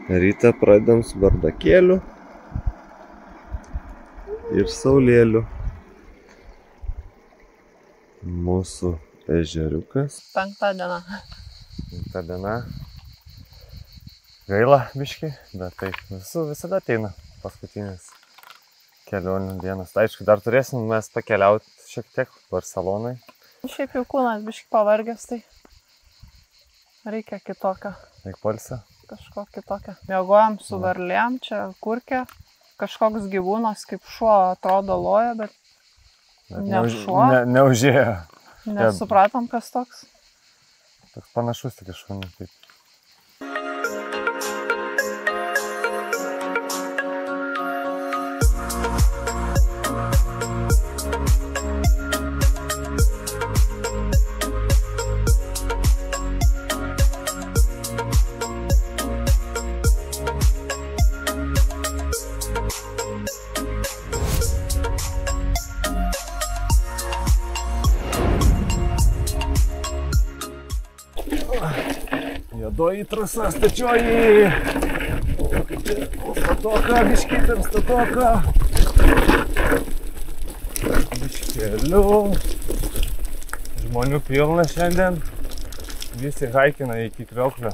Rytą pradedam su bardakėliu ir saulėliu. Mūsų ežeriukas. 5 diena. 5 diena. Gaila biški, bet taip visada ateina paskutinės kelionių dienas. Tai aišku, dar turėsim mes pakeliauti šiek tiek Barcelonai. Šiaip jau kūnas biški pavargęs, tai reikia kitokio. Reikia poilsio. Kažko kitokio. Miegojom su varlėm, čia kurkė. Kažkoks gyvūnas kaip šuo atrodo loja, bet ne šuo. Neužėjo. Nesupratom, kas toks. Toks panašus tik iš šunį. Taip. Juodoji trasa, stačioji. Statoka, biškytam statoka. Biškeliu. Žmonių pilna šiandien. Visi haikina iki Krioklio.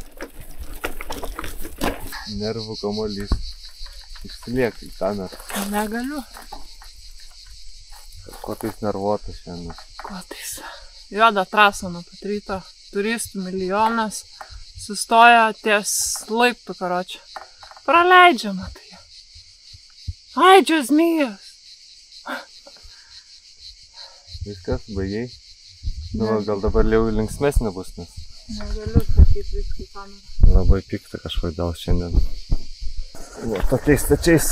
Nervų kamuolys. Išsilieka į kamerą. Negaliu. Ko tais nervuotas šiandien? Ko tais? Juoda trasa nuo pat ryto. Turistų milijonas. Sustoja ties laiptų, karočią. Praleidžiama tai. Ai, džiazmijas. Viskas, baigiai? Nu, gal dabar jau linksmesnė bus, nes... Negaliu sakyti viskai kamerą. Labai pikta kažkodėl šiandien. Va, tokiais stačiais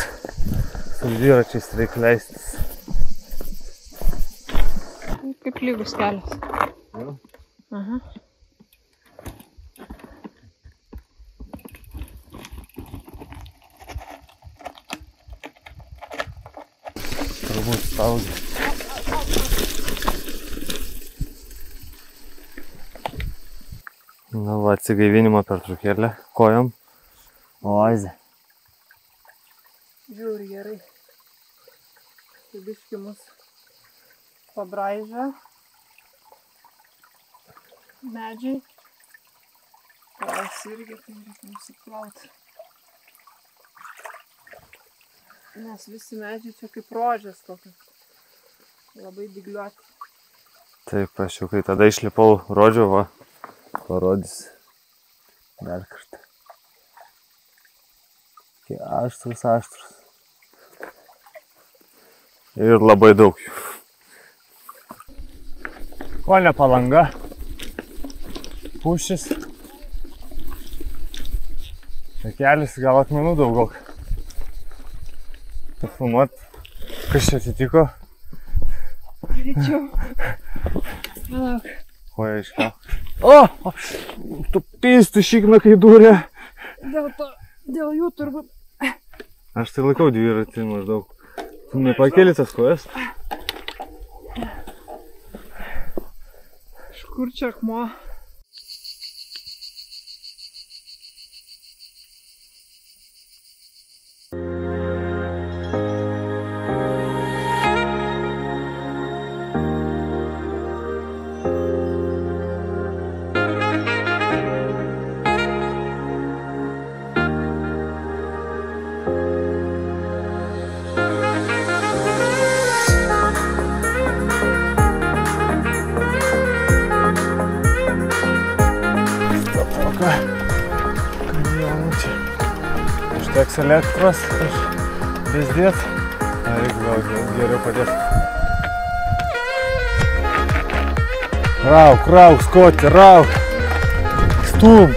su dviračiais reikia leistis. Kaip lygus kelias. Jo. Aha. Turbūt staudė. Na va, atsigaivinimo pertraukėlė kojom. Oazė. Žiūri gerai. Tai biški mus pabraižė. Medžiai. Kojas irgi, tai reikia nusiplauti. Nes visi medžiai čia kaip rožės tokios. Labai dygliuoti. Taip, aš jau kai tada išlipau rodžiau, va, parodys dar kartą. Tie aštrus. Ir labai daug jų. Ko ne Palanga? Pušis. Takelis, gal akmenų daug. Filmuot, kas čia atsitiko? Greičiau. Palauk. Koja iškelk. O! Tu pistų šikną, kai dūrė. Dėl jų turbūt. Aš tai laikau dviratį maždaug. Tu nepakeli tas kojas? Iš kur čia akmuo? Užteks elektros, bezdėt. Reikia gal geriau padėti. Rauk, Skoti, rauk. Stum.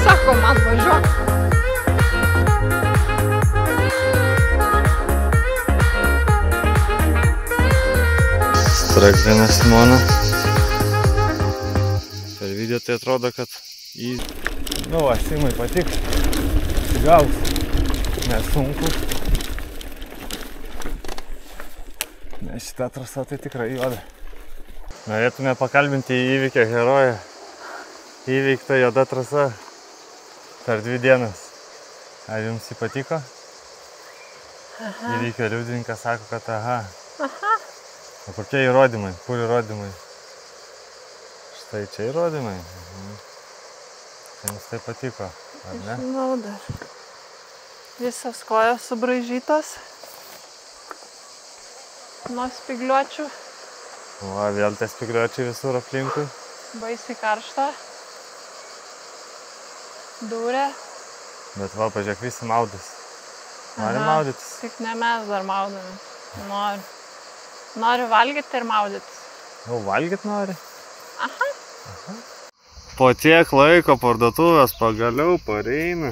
Sako man, važiuok. Spragdina Simona. Per video tai atrodo, kad į... Nu va, Simai patiks. Gaus. nesunku. Nes šitą trasą tai tikrai juoda. Norėtume pakalbinti įvykio heroją. Įveikta juoda trasa per 2 dienas. Ar jums jį patiko? Įvykio liudininkas sako, kad aha. O kokie įrodymai? Kur įrodymai? Štai čia įrodymai. Jums tai patiko, ar ne? Žinau dar. Visas kojos subraižytos. Nuo spigliuočių. O, vėl tie spigliuočiai visur aplinkui. Baisiai karšta. Dūrė. Bet va, pažiūrėk, visi maudys. Nori maudytis? Tik ne mes dar maudame. Noriu. Noriu valgyti ir maudytis. Jau valgyt nori? Aha. Po tiek laiko parduotuvės pagaliau pareina.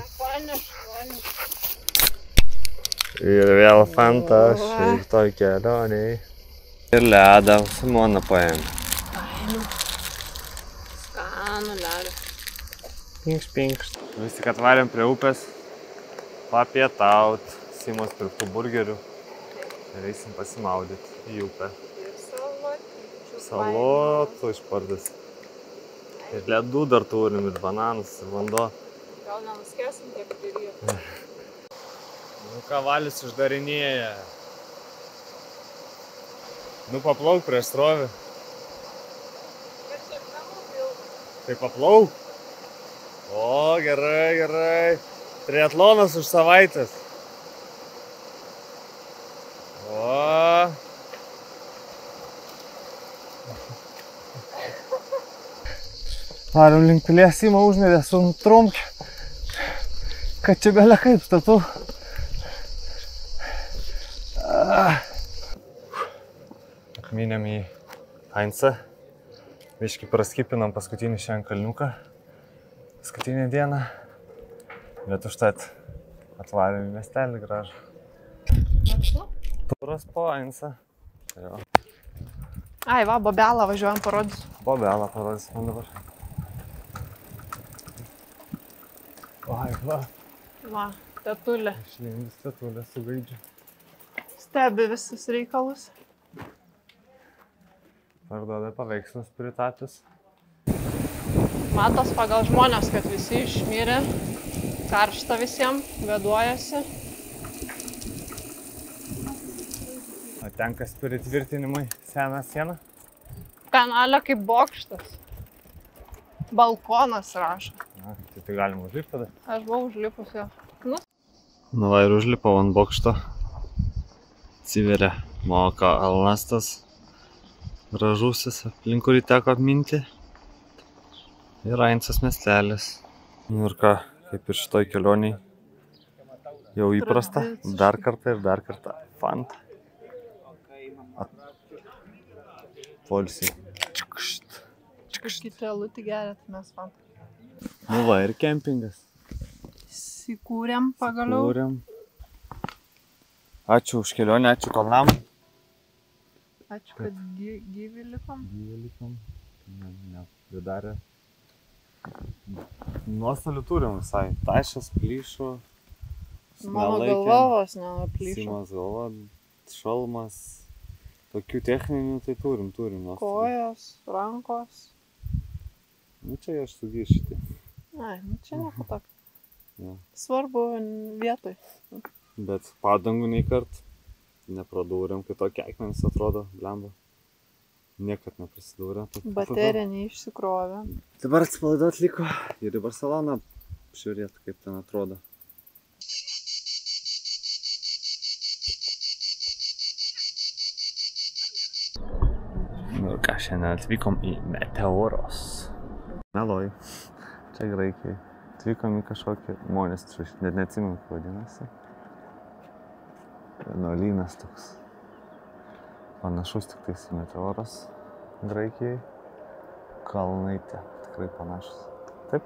Ir vėl fanta šitoj kelioniai. Ir ledą Simona paėmė. Skanų ledą. Pinkšt, pinkšt. Vis tik atvarėm prie upės. Papietaut. Simos pirktų burgerių. Ir eisim pasimaudyti į upę. Salotų išpardės. Ir ledų dar turim, ir bananus, ir vanduo. Gal nenuskėsim tiek priryjų. Nu ką Valius uždarinėja. Nu paplauk prieš srovę. Tai paplauk. O, gerai, gerai. Triatlonas už savaitės. O. Varom link pilies, Sima užmėdė su trumkiu. Kad čia belia kaip statau. Minėm į Heinzą. Biškį praskipinam paskutinį šiandien kalniuką. Paskutinį dieną. Bet užtat atvarėm į miestelį gražų. Turas po Heinzą. Ai, va, Bobelą važiuojam parodysiu. Bobelą parodysiu man dabar. Ai, va. Va, tetulė. Išlindus tetulė su gaidžiu. Stebi visus reikalus. Parduoda paveikslus pritapius. Matos pagal žmonės, kad visi išmirė. Karšta visiems, vėduojasi. O ten kas turi tvirtinimui seną sieną? Penalė kaip bokštas. Balkonas rašo. Na, tai galima užlipti tada. Aš buvau užlipus jo. Nu. Nu va ir užlipau ant bokšto. Atsiveria Moka Alnastas. Gražusis, aplink kurį teko apminti. Ir Heinzas miestelis. Nu ir ką, kaip ir šitoj kelioniai. Jau įprasta. Dar kartą ir dar kartą. Fanta. Polsiai. Kažkite alutį gerėt, mes fanta. Nu va ir kempingas. Įsikūrėm pagaliau. Įsikūrėm. Ačiū už kelionę, ačiū kalnam. Ačiū, kad gyvi likom. Gyvi likom. Nepridarė. Nuostolių turim visai. Tašas, plyšo. Mano galva vos nenaplyšo. Simas galva, šalmas. Tokių techninių tai turim nuostolių. Kojos, rankos. Nu čia aš sugrįžti. Ai, nu čia nieko tokio. Ja. Svarbu vietoj. Bet padangų nei kart nepradūrėm, kai tokie akmenys atrodo, blemba. Niekad neprisidūrė. Baterija neišsikrovė. Dabar atsipalaiduot liko ir į Barceloną žiūrėt, kaip ten atrodo. Nu ir ką, šiandien atvykom į Meteoros. Meloju. Čia Graikijai. Atvykom į kažkokį monestrų, net neatsimenu, kaip vadinasi. Vienuolynas toks. Panašus tik tais į Meteoros Graikijai. Kalnai tie tikrai panašus. Taip?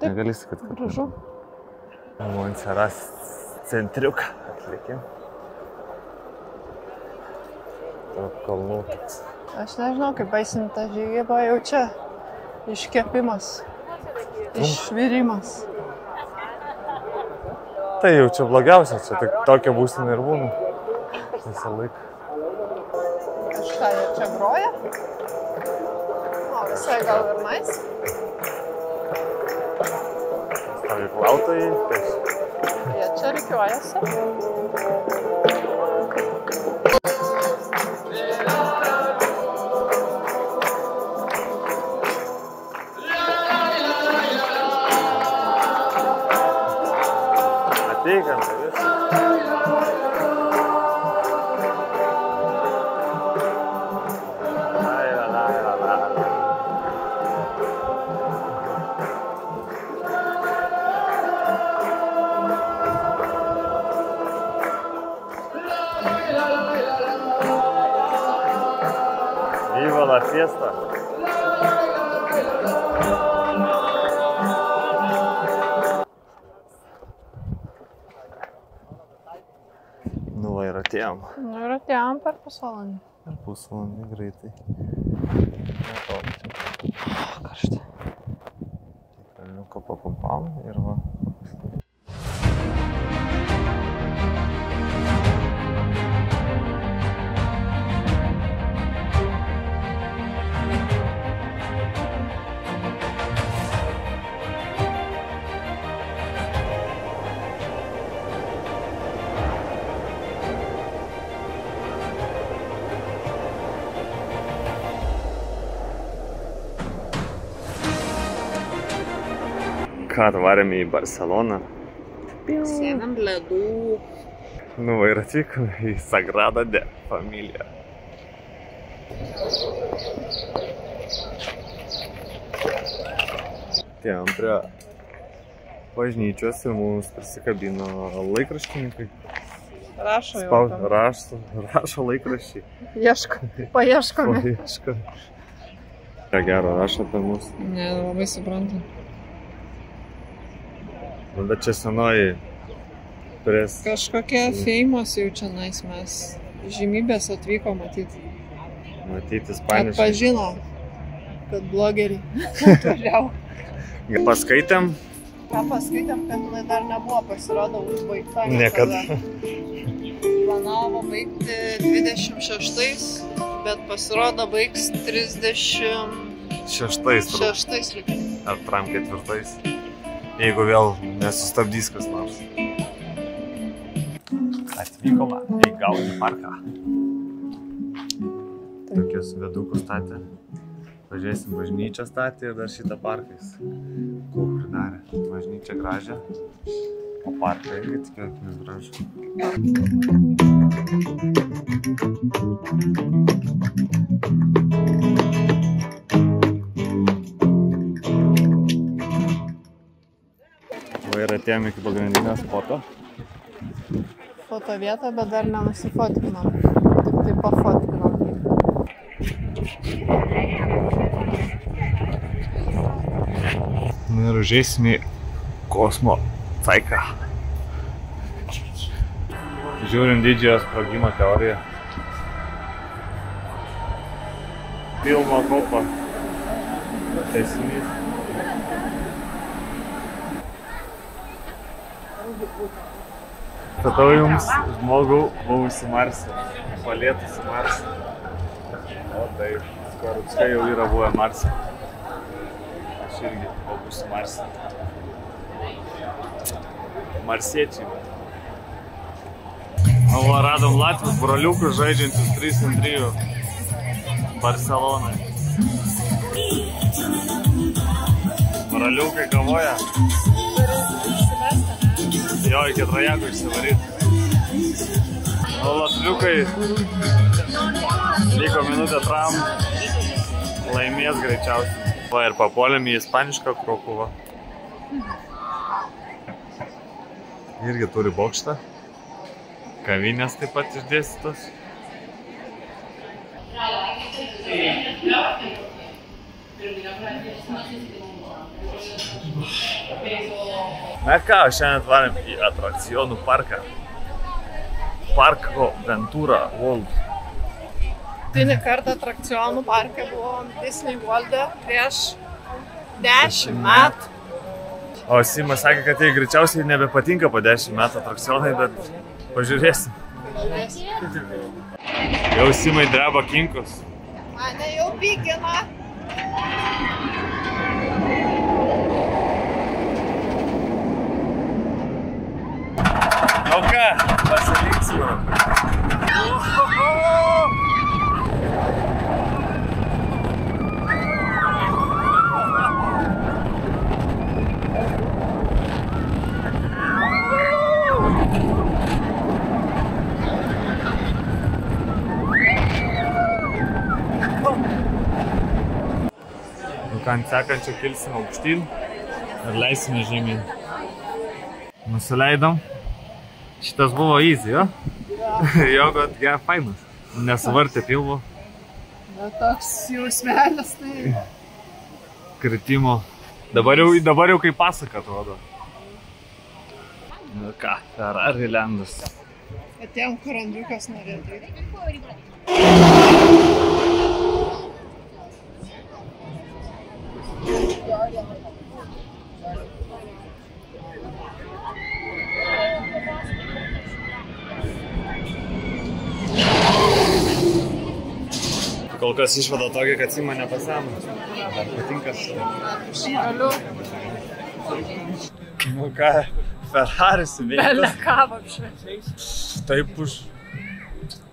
Negali sakyt, kad gražu. Montserrat centriuką atlikėm. Tarp kalnų toks. Aš nežinau, kaip baisim tą žygį, buvo jau čia iškepimas, išvirimas. tai jau čia blogiausia, čia tik tokia būstinė ir būna. Visą laiką. Kažką jie čia groja? O, visai gal ir nais. Stovyklautojai. Jie čia rikiuojasi. Ateikam, tai visą. Viva la fiesta! Nu va ir atėjom. Nu ir atėjom per pusvalandį. Per pusvalandį greitai. Karšta. Kalniuką papumpam ir va. Ką, varėme į Barceloną. Sėdam ledų. Nu va ir atvykome į Sagrada de Familia. Atėjom prie bažnyčios ir mums prisikabino laikraštininkai. Rašo jau. Rašo laikraščiai. Paieškome. Ką gero rašo apie mus. Ne, labai suprantu. Nu, bet čia senoji pres. Kažkokie feimos jau čia nais mes. Žymybės atvyko matyti. Matyti ispaniškai. Atpažino, kad blogeriai atvažiavo. Paskaitėm? Ką paskaitėm, kad jinai dar nebuvo pasirodo užbaigta. Niekada. Planavo baigti 26, bet pasirodo baigs 36 lyg. Ar 4. Jeigu vėl nesustabdys kas nors. Atvykome į Gaudį parką. Tokius vedukus statė. Pažiūrėsim, bažnyčią statė ir dar šitą parkais. Kuo pridarė. Bažnyčią gražią, o parką irgi tikėkime gražų. Va ir atėjom iki pagrindinės Foto vietą, bet dar nenusifotkinom. Tik tai pafotkinom. Nu ir užeisim į kosmo taiką. Žiūrim didžiojo sprogimo teoriją. Filmo kopą. Teisinys. Statau jums žmogų buvusį Marsą, palietusį Marsą. O taip, Skorucka jau yra buvę Marsą. Aš irgi buvusi Marsą. Marsiečiai. O va, radom Latvijos broliukus žaidžiančius 3-3 Barcelonai. Broliukai kavoja. Jo, iki trajekų išsivaryt. O latviukai liko minutę tram, laimės greičiausiai. Va ir papuolėm į ispanišką Krokuvą. Irgi turi bokštą. Kavinės taip pat išdėstytos. Na ką, šiandien atvarėm į atrakcionų parką. Parko Ventura World. Paskutinį kartą atrakcionų parke buvom Disney World'e prieš 10 metų. O Simas sakė, kad tai greičiausiai nebepatinka po 10 metų atrakcionai, bet pažiūrėsim. Jau Simai dreba kinkos. Mane jau pykina. O ką? Pasilinksime. Ant sekančio kilsime aukštyn ir leisime žemyn. Nusileidom. Šitas buvo easy, jo? Jo, bet gerai fainas. Nesuvartė pilvo. Bet toks jausmelis, tai... Kritimo. Dabar jau kaip pasaka atrodo. Nu ką, Ferrari lendas. Atėjom, kur Andriukas norėtų. Kol kas išvada tokia, kad Sima nepaseno. Dar patinka su... Galiu. Nu ką, Ferrari suveiktas. Belė ką vapšė. Taip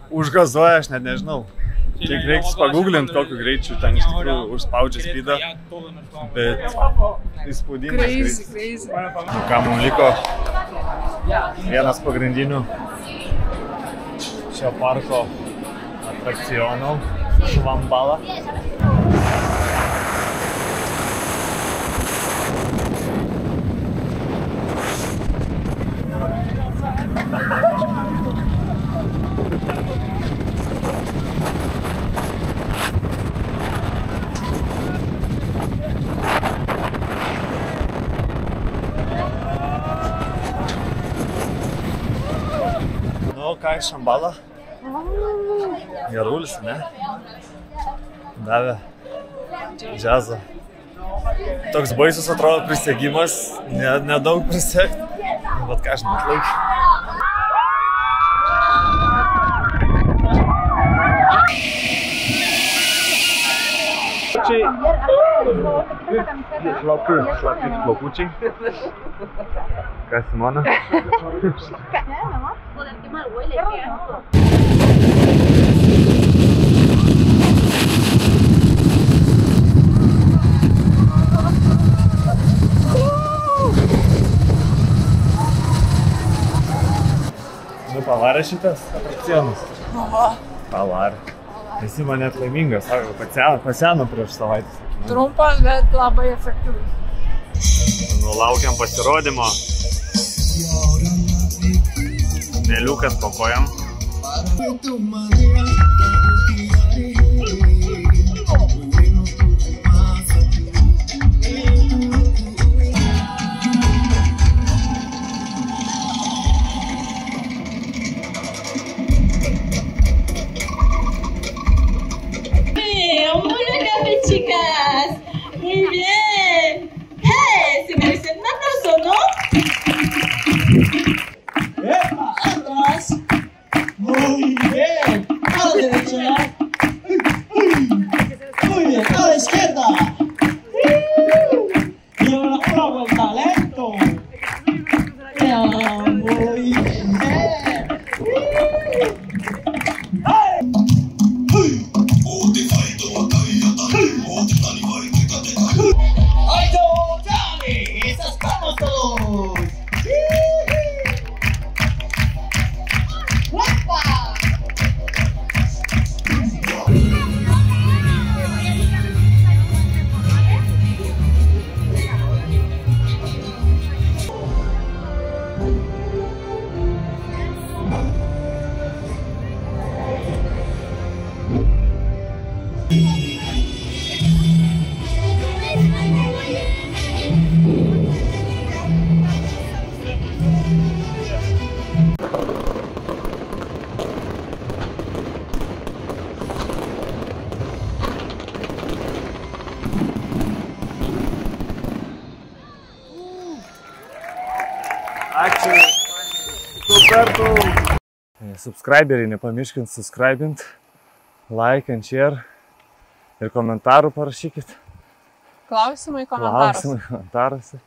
užgazuoja, aš net nežinau. Kiek reiks paguglinti, kokiu greičiu ten iš tikrųjų užspaudžia speedą. Bet įspūdingas. Crazy. Nu ką, mums liko vienas pagrindinių šio parko atrakcionų. Švambala. Nu, ką iš Šambala? Gerulis, ne? Davė džiazą. Toks baisus atrodo prisiegimas, nedaug prisiekt, bet ką aš neatlaikė. Šlapi plaukučiai. Ką, Simona? Nu, pavarė šitas atrakcionas? Pavarė. Visi man net laimingas, sako, paseno prieš savaitę. Trumpas, bet labai efektyvus. Nu, laukiam pasirodymo. Meliukas po kojam. Chicas, muy bien. Se merecen un aplauso, ¿no? Vamos. Muy bien. kartų. Subscriberiai, nepamirškit subscribint, like and share ir komentarų parašykit. Klausimai komentaruose. Klausimai komentaruose.